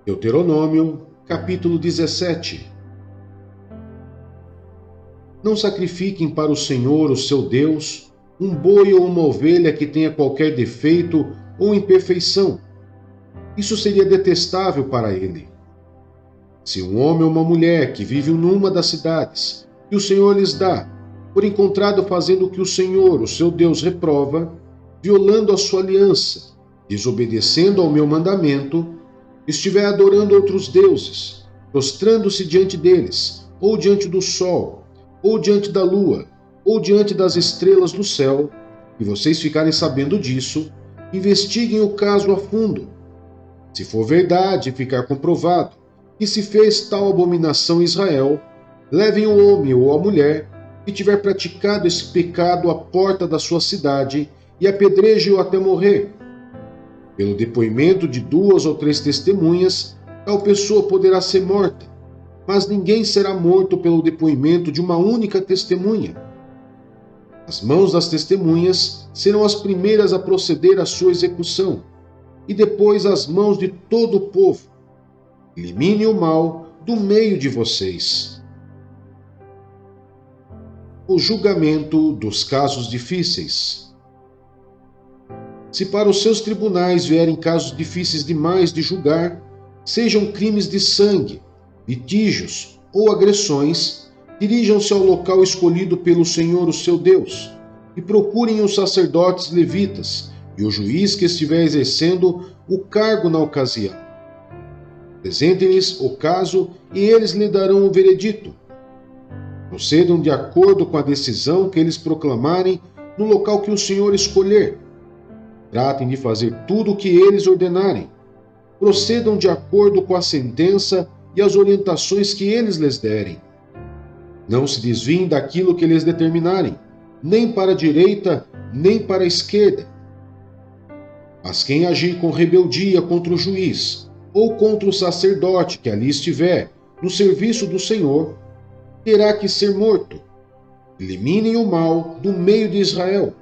Deuteronômio, capítulo 17. Não sacrifiquem para o Senhor, o seu Deus, um boi ou uma ovelha que tenha qualquer defeito ou imperfeição. Isso seria detestável para ele. Se um homem ou uma mulher que vive numa das cidades que o Senhor lhes dá, for encontrado fazendo o que o Senhor, o seu Deus, reprova, violando a sua aliança, desobedecendo ao meu mandamento, estiver adorando outros deuses, prostrando-se diante deles, ou diante do sol, ou diante da lua, ou diante das estrelas do céu, e vocês ficarem sabendo disso, investiguem o caso a fundo. Se for verdade e ficar comprovado que se fez tal abominação em Israel, levem o homem ou a mulher que tiver praticado esse pecado à porta da sua cidade e apedreje-o até morrer. Pelo depoimento de 2 ou 3 testemunhas, tal pessoa poderá ser morta, mas ninguém será morto pelo depoimento de uma única testemunha. As mãos das testemunhas serão as primeiras a proceder à sua execução, e depois as mãos de todo o povo. Elimine o mal do meio de vocês. O julgamento dos casos difíceis. Se para os seus tribunais vierem casos difíceis demais de julgar, sejam crimes de sangue, litígios ou agressões, dirijam-se ao local escolhido pelo Senhor, o seu Deus, e procurem os sacerdotes levitas e o juiz que estiver exercendo o cargo na ocasião. Apresentem-lhes o caso e eles lhe darão o veredito. Procedam de acordo com a decisão que eles proclamarem no local que o Senhor escolher. Tratem de fazer tudo o que eles ordenarem. Procedam de acordo com a sentença e as orientações que eles lhes derem. Não se desviem daquilo que eles determinarem, nem para a direita, nem para a esquerda. Mas quem agir com rebeldia contra o juiz, ou contra o sacerdote que ali estiver, no serviço do Senhor, terá que ser morto. Eliminem o mal do meio de Israel.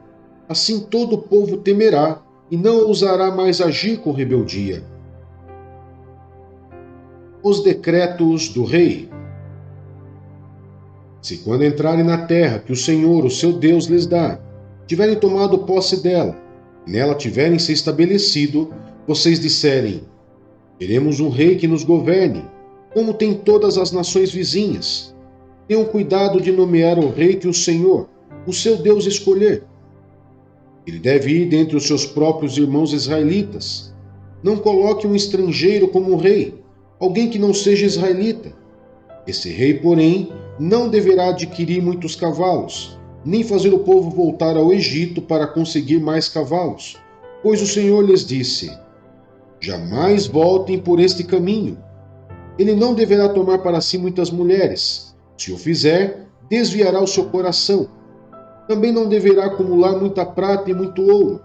Assim todo o povo temerá e não ousará mais agir com rebeldia. Os decretos do rei. Se quando entrarem na terra que o Senhor, o seu Deus, lhes dá, tiverem tomado posse dela, e nela tiverem se estabelecido, vocês disserem: queremos um rei que nos governe, como tem todas as nações vizinhas. Tenham cuidado de nomear o rei que o Senhor, o seu Deus, escolher. Ele deve ir dentre os seus próprios irmãos israelitas. Não coloque um estrangeiro como rei, alguém que não seja israelita. Esse rei, porém, não deverá adquirir muitos cavalos, nem fazer o povo voltar ao Egito para conseguir mais cavalos, pois o Senhor lhes disse: jamais voltem por este caminho. Ele não deverá tomar para si muitas mulheres. Se o fizer, desviará o seu coração. Também não deverá acumular muita prata e muito ouro.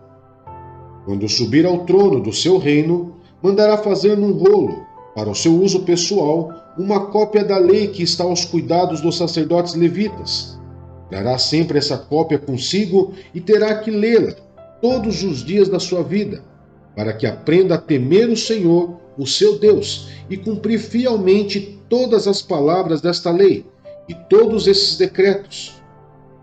Quando subir ao trono do seu reino, mandará fazer num rolo, para o seu uso pessoal, uma cópia da lei que está aos cuidados dos sacerdotes levitas. Trará sempre essa cópia consigo e terá que lê-la todos os dias da sua vida, para que aprenda a temer o Senhor, o seu Deus, e cumprir fielmente todas as palavras desta lei e todos esses decretos.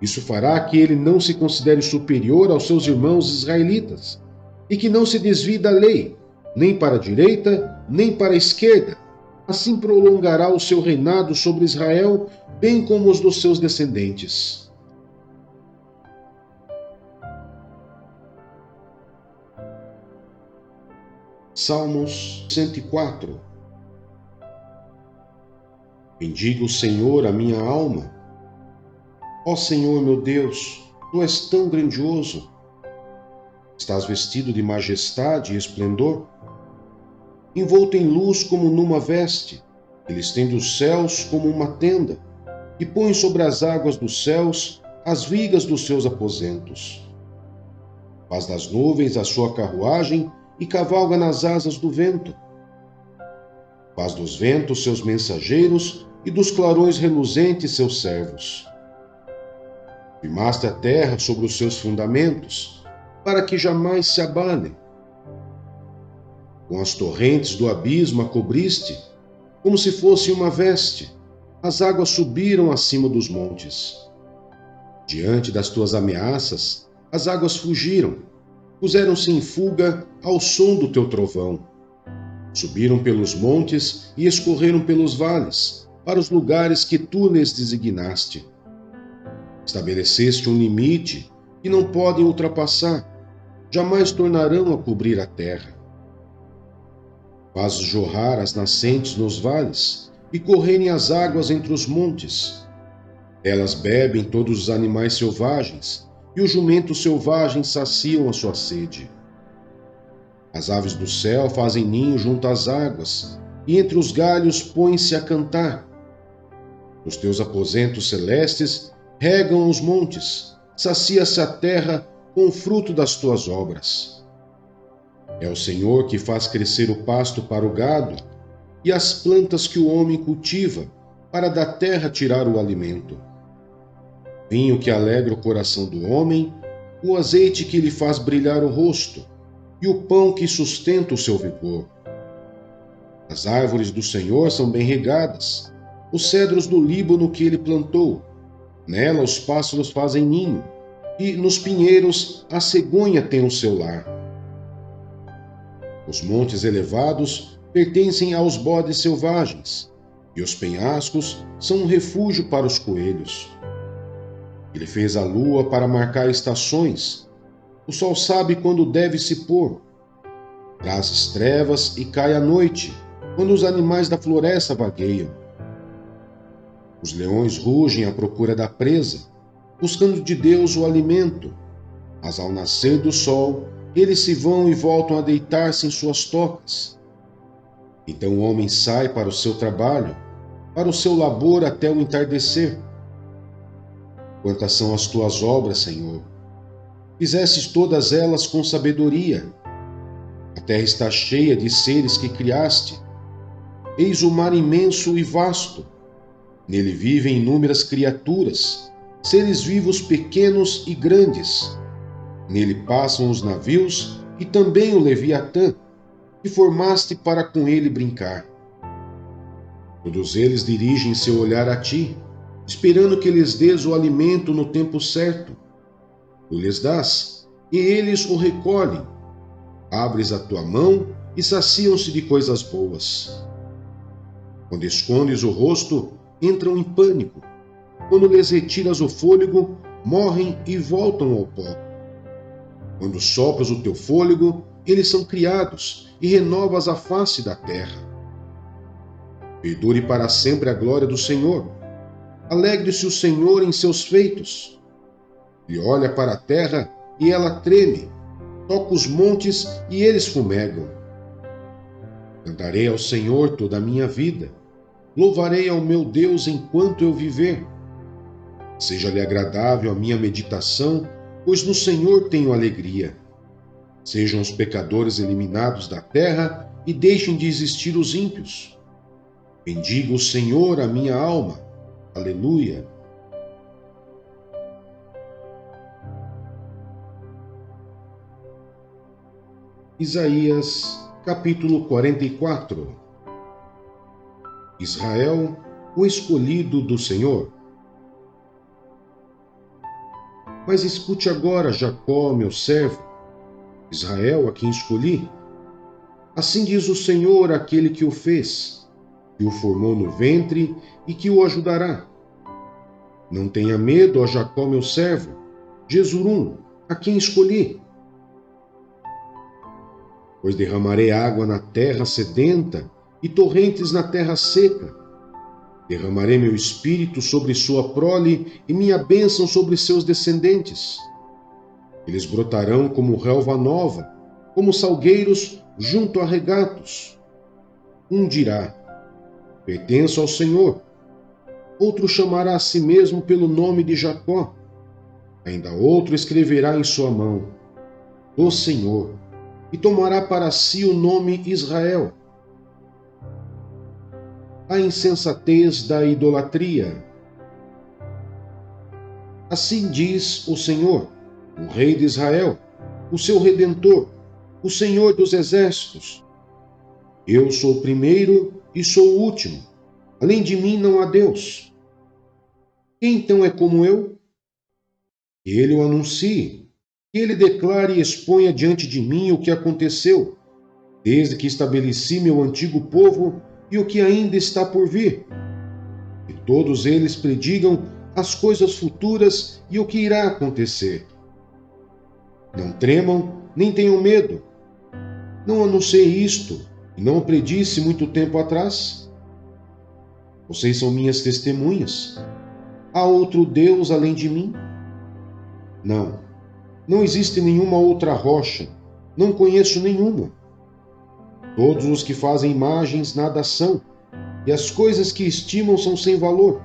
Isso fará que ele não se considere superior aos seus irmãos israelitas e que não se desvie da lei, nem para a direita, nem para a esquerda. Assim prolongará o seu reinado sobre Israel, bem como os dos seus descendentes. Salmos 104. Bendiga o Senhor a minha alma. Ó Senhor meu Deus, Tu és tão grandioso. Estás vestido de majestade e esplendor, envolto em luz como numa veste. Ele estende os céus como uma tenda e põe sobre as águas dos céus as vigas dos seus aposentos. Faz das nuvens a sua carruagem e cavalga nas asas do vento. Faz dos ventos seus mensageiros e dos clarões reluzentes seus servos. Firmaste a terra sobre os seus fundamentos, para que jamais se abale. Com as torrentes do abismo a cobriste, como se fosse uma veste. As águas subiram acima dos montes. Diante das tuas ameaças, as águas fugiram, puseram-se em fuga ao som do teu trovão. Subiram pelos montes e escorreram pelos vales, para os lugares que tu lhes designaste. Estabeleceste um limite que não podem ultrapassar, jamais tornarão a cobrir a terra. Fazes jorrar as nascentes nos vales e correrem as águas entre os montes. Elas bebem todos os animais selvagens, e os jumentos selvagens saciam a sua sede. As aves do céu fazem ninho junto às águas, e entre os galhos põem-se a cantar. Os teus aposentos celestes regam os montes, sacia-se a terra com o fruto das tuas obras. É o Senhor que faz crescer o pasto para o gado, e as plantas que o homem cultiva, para da terra tirar o alimento. Vinho que alegra o coração do homem, o azeite que lhe faz brilhar o rosto, e o pão que sustenta o seu vigor. As árvores do Senhor são bem regadas, os cedros do Líbano que ele plantou. Nela os pássaros fazem ninho, e nos pinheiros a cegonha tem o seu lar. Os montes elevados pertencem aos bodes selvagens, e os penhascos são um refúgio para os coelhos. Ele fez a lua para marcar estações. O sol sabe quando deve se pôr. Traz trevas e cai a noite, quando os animais da floresta vagueiam. Os leões rugem à procura da presa, buscando de Deus o alimento. Mas ao nascer do sol, eles se vão e voltam a deitar-se em suas tocas. Então o homem sai para o seu trabalho, para o seu labor até o entardecer. Quantas são as tuas obras, Senhor? Fizestes todas elas com sabedoria. A terra está cheia de seres que criaste. Eis o mar imenso e vasto. Nele vivem inúmeras criaturas, seres vivos pequenos e grandes. Nele passam os navios e também o Leviatã, que formaste para com ele brincar. Todos eles dirigem seu olhar a ti, esperando que lhes dês o alimento no tempo certo. Tu lhes dás, e eles o recolhem. Abres a tua mão e saciam-se de coisas boas. Quando escondes o rosto, entram em pânico. Quando lhes retiras o fôlego, morrem e voltam ao pó. Quando sopras o teu fôlego, eles são criados, e renovas a face da terra. Perdure para sempre a glória do Senhor. Alegre-se o Senhor em seus feitos. Ele olha para a terra e ela treme, toca os montes e eles fumegam. Cantarei ao Senhor toda a minha vida, louvarei ao meu Deus enquanto eu viver. Seja-lhe agradável a minha meditação, pois no Senhor tenho alegria. Sejam os pecadores eliminados da terra e deixem de existir os ímpios. Bendiga o Senhor a minha alma. Aleluia. Isaías, capítulo 44. Israel, o escolhido do Senhor. Mas escute agora, Jacó, meu servo, Israel, a quem escolhi. Assim diz o Senhor, aquele que o fez, que o formou no ventre e que o ajudará. Não tenha medo, ó Jacó, meu servo, Jesurum, a quem escolhi. Pois derramarei água na terra sedenta e torrentes na terra seca. Derramarei meu espírito sobre sua prole e minha bênção sobre seus descendentes. Eles brotarão como relva nova, como salgueiros junto a regatos. Um dirá: pertenço ao Senhor. Outro chamará a si mesmo pelo nome de Jacó. Ainda outro escreverá em sua mão: do Senhor, e tomará para si o nome Israel. A insensatez da idolatria. Assim diz o Senhor, o Rei de Israel, o seu Redentor, o Senhor dos Exércitos: Eu sou o primeiro e sou o último. Além de mim não há Deus. Quem então é como eu? Que ele o anuncie, que ele declare e exponha diante de mim o que aconteceu, desde que estabeleci meu antigo povo e o que ainda está por vir. Que todos eles predigam as coisas futuras e o que irá acontecer. Não tremam, nem tenham medo. Não anunciei isto e não o predisse muito tempo atrás? Vocês são minhas testemunhas. Há outro Deus além de mim? Não, não existe nenhuma outra rocha. Não conheço nenhuma. Todos os que fazem imagens nada são, e as coisas que estimam são sem valor.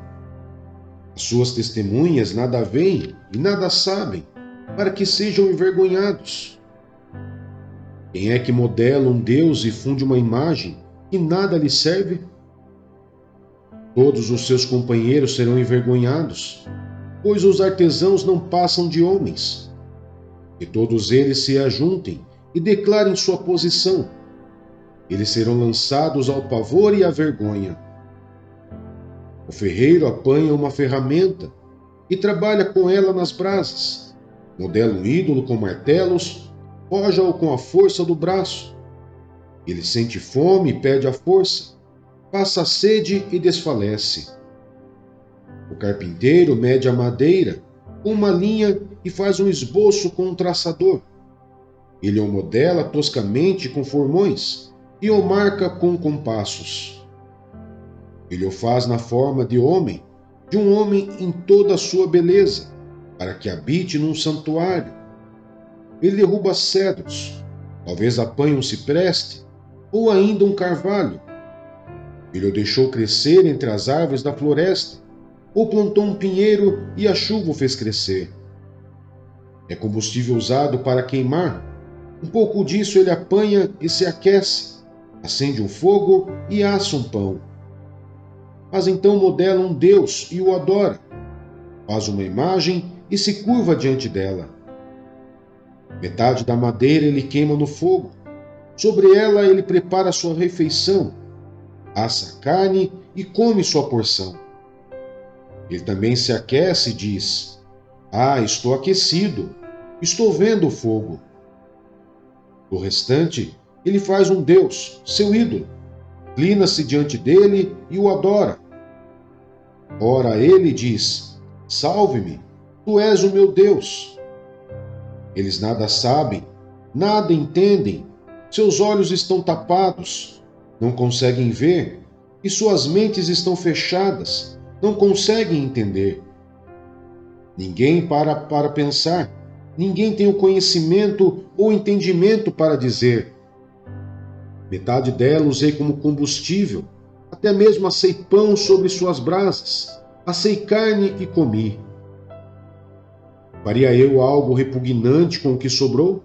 As suas testemunhas nada veem e nada sabem, para que sejam envergonhados. Quem é que modela um Deus e funde uma imagem que nada lhe serve? Todos os seus companheiros serão envergonhados, pois os artesãos não passam de homens. Que todos eles se ajuntem e declarem sua posição. Eles serão lançados ao pavor e à vergonha. O ferreiro apanha uma ferramenta e trabalha com ela nas brasas. Modela um ídolo com martelos, forja-o com a força do braço. Ele sente fome e pede a força, passa sede e desfalece. O carpinteiro mede a madeira com uma linha e faz um esboço com um traçador. Ele o modela toscamente com formões e o marca com compassos. Ele o faz na forma de um homem em toda a sua beleza, para que habite num santuário. Ele derruba cedros, talvez apanhe um cipreste, ou ainda um carvalho. Ele o deixou crescer entre as árvores da floresta, ou plantou um pinheiro e a chuva o fez crescer. É combustível usado para queimar. Um pouco disso ele apanha e se aquece, acende um fogo e assa um pão. Mas então modela um Deus e o adora. Faz uma imagem e se curva diante dela. Metade da madeira ele queima no fogo. Sobre ela ele prepara sua refeição, assa a carne e come sua porção. Ele também se aquece e diz: Ah, estou aquecido, estou vendo o fogo. Do restante, ele faz um Deus, seu ídolo, inclina-se diante dele e o adora. Ora, ele diz: Salve-me, tu és o meu Deus. Eles nada sabem, nada entendem, seus olhos estão tapados, não conseguem ver, e suas mentes estão fechadas, não conseguem entender. Ninguém para pensar, ninguém tem o conhecimento ou entendimento para dizer. Metade dela usei como combustível, até mesmo assei pão sobre suas brasas, assei carne e comi. Faria eu algo repugnante com o que sobrou?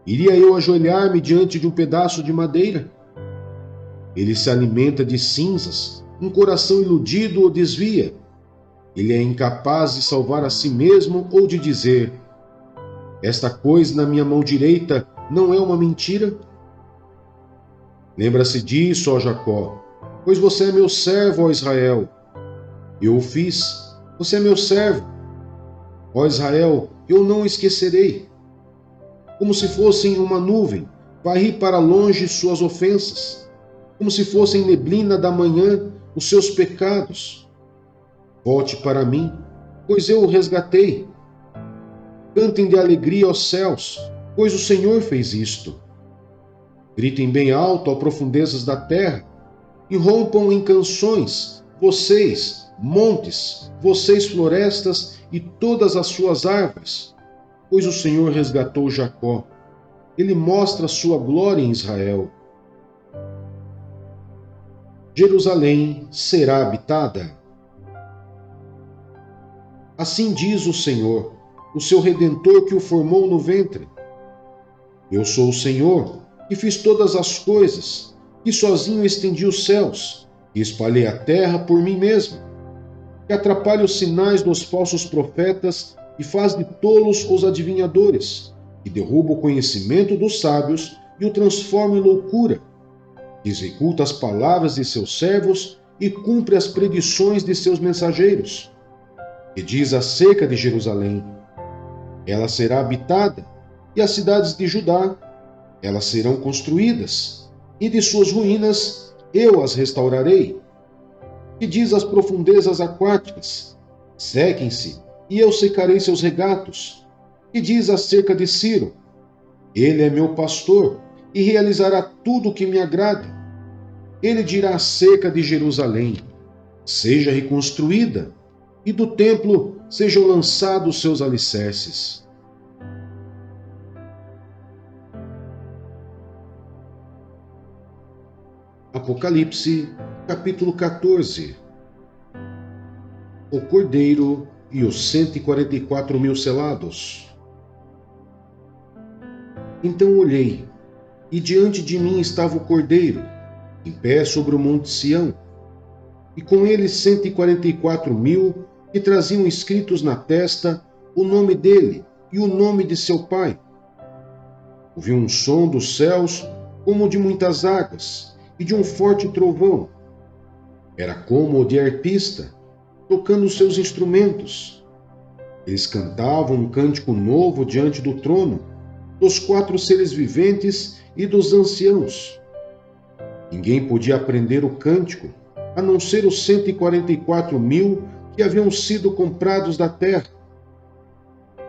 Iria eu ajoelhar-me diante de um pedaço de madeira? Ele se alimenta de cinzas, um coração iludido o desvia. Ele é incapaz de salvar a si mesmo ou de dizer: Esta coisa na minha mão direita não é uma mentira? Lembra-se disso, ó Jacó, pois você é meu servo, ó Israel. Eu o fiz, você é meu servo. Ó Israel, eu não o esquecerei. Como se fossem uma nuvem, varri para longe suas ofensas. Como se fossem neblina da manhã, os seus pecados. Volte para mim, pois eu o resgatei. Cantem de alegria aos céus, pois o Senhor fez isto. Gritem bem alto às profundezas da terra, e rompam em canções, vocês, montes, vocês, florestas e todas as suas árvores, pois o Senhor resgatou Jacó. Ele mostra sua glória em Israel. Jerusalém será habitada. Assim diz o Senhor, o seu Redentor que o formou no ventre. Eu sou o Senhor, que fiz todas as coisas, que sozinho estendi os céus, e espalhei a terra por mim mesmo, que atrapalha os sinais dos falsos profetas e faz de tolos os adivinhadores, que derruba o conhecimento dos sábios e o transforma em loucura, que executa as palavras de seus servos e cumpre as predições de seus mensageiros, que diz acerca de Jerusalém: ela será habitada, e as cidades de Judá, elas serão construídas, e de suas ruínas eu as restaurarei. Que diz às profundezas aquáticas: sequem-se, e eu secarei seus regatos. Que diz acerca de Ciro: ele é meu pastor, e realizará tudo o que me agrada. Ele dirá acerca de Jerusalém: seja reconstruída, e do templo sejam lançados seus alicerces. Apocalipse, capítulo 14. O Cordeiro e os 144.000 selados. Então olhei, e diante de mim estava o Cordeiro, em pé sobre o monte Sião, e com ele 144.000 que traziam escritos na testa o nome dele e o nome de seu pai. Ouvi um som dos céus como de muitas águas, e de um forte trovão. Era como o de arpista, tocando seus instrumentos. Eles cantavam um cântico novo diante do trono, dos 4 seres viventes e dos anciãos. Ninguém podia aprender o cântico, a não ser os 144.000 que haviam sido comprados da terra.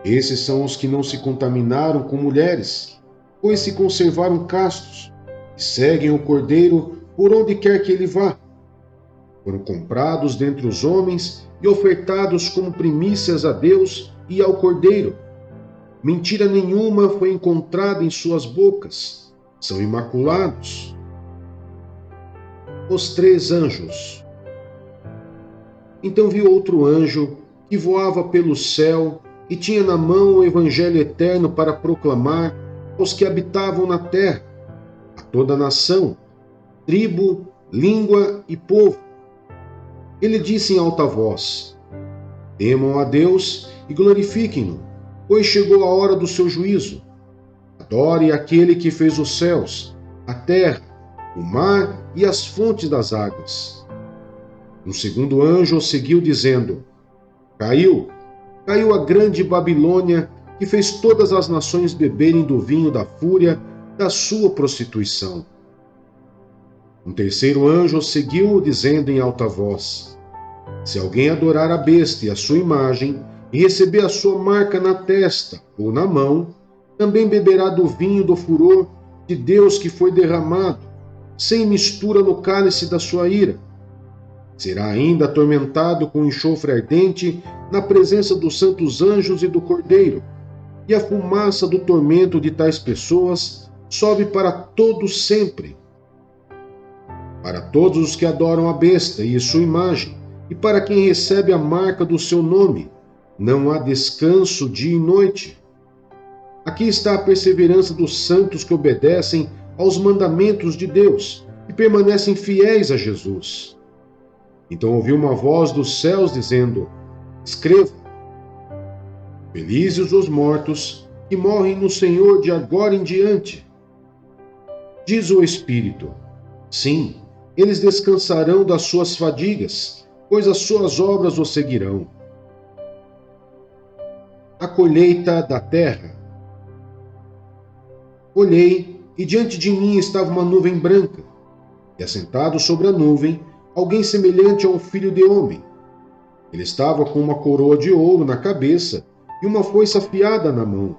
Esses são os que não se contaminaram com mulheres, pois se conservaram castos, e seguem o Cordeiro por onde quer que ele vá. Foram comprados dentre os homens e ofertados como primícias a Deus e ao Cordeiro. Mentira nenhuma foi encontrada em suas bocas. São imaculados. Os 3 anjos. Então vi outro anjo que voava pelo céu e tinha na mão o evangelho eterno para proclamar aos que habitavam na terra, a toda nação, tribo, língua e povo. Ele disse em alta voz: temam a Deus e glorifiquem-no, pois chegou a hora do seu juízo. Adore aquele que fez os céus, a terra, o mar e as fontes das águas. Um segundo anjo o seguiu, dizendo: caiu a grande Babilônia, que fez todas as nações beberem do vinho da fúria da sua prostituição. Um terceiro anjo o seguiu, dizendo em alta voz: se alguém adorar a besta e a sua imagem, e receber a sua marca na testa ou na mão, também beberá do vinho do furor de Deus que foi derramado, sem mistura no cálice da sua ira. Será ainda atormentado com enxofre ardente na presença dos santos anjos e do Cordeiro, e a fumaça do tormento de tais pessoas sobe para todos sempre. Para todos os que adoram a besta e sua imagem, e para quem recebe a marca do seu nome, não há descanso dia e noite. Aqui está a perseverança dos santos que obedecem aos mandamentos de Deus e permanecem fiéis a Jesus. Então ouvi uma voz dos céus dizendo: escreva: felizes os mortos que morrem no Senhor de agora em diante. Diz o Espírito: sim, eles descansarão das suas fadigas, pois as suas obras os seguirão. A colheita da terra. Olhei, e diante de mim estava uma nuvem branca, e assentado sobre a nuvem, alguém semelhante a um filho de homem. Ele estava com uma coroa de ouro na cabeça e uma foice afiada na mão.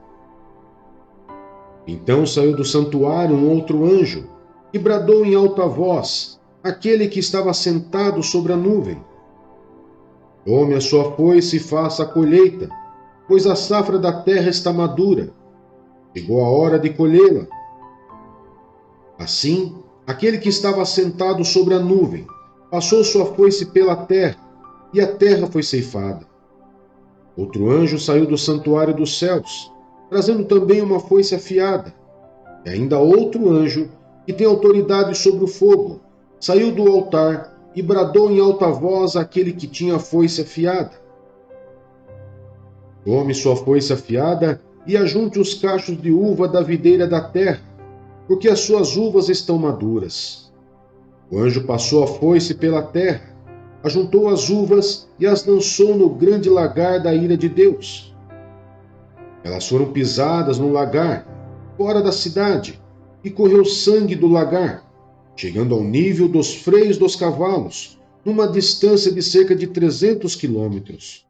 Então saiu do santuário um outro anjo, e bradou em alta voz àquele que estava sentado sobre a nuvem: tome a sua foice e faça a colheita, pois a safra da terra está madura. Chegou a hora de colhê-la. Assim, aquele que estava sentado sobre a nuvem passou sua foice pela terra, e a terra foi ceifada. Outro anjo saiu do santuário dos céus, trazendo também uma foice afiada. E ainda outro anjo, que tem autoridade sobre o fogo, saiu do altar e bradou em alta voz àquele que tinha a foice afiada: tome sua foice afiada e ajunte os cachos de uva da videira da terra, porque as suas uvas estão maduras. O anjo passou a foice pela terra, ajuntou as uvas e as lançou no grande lagar da ira de Deus. Elas foram pisadas no lagar, fora da cidade, e correu sangue do lagar, chegando ao nível dos freios dos cavalos, numa distância de cerca de 300 quilômetros.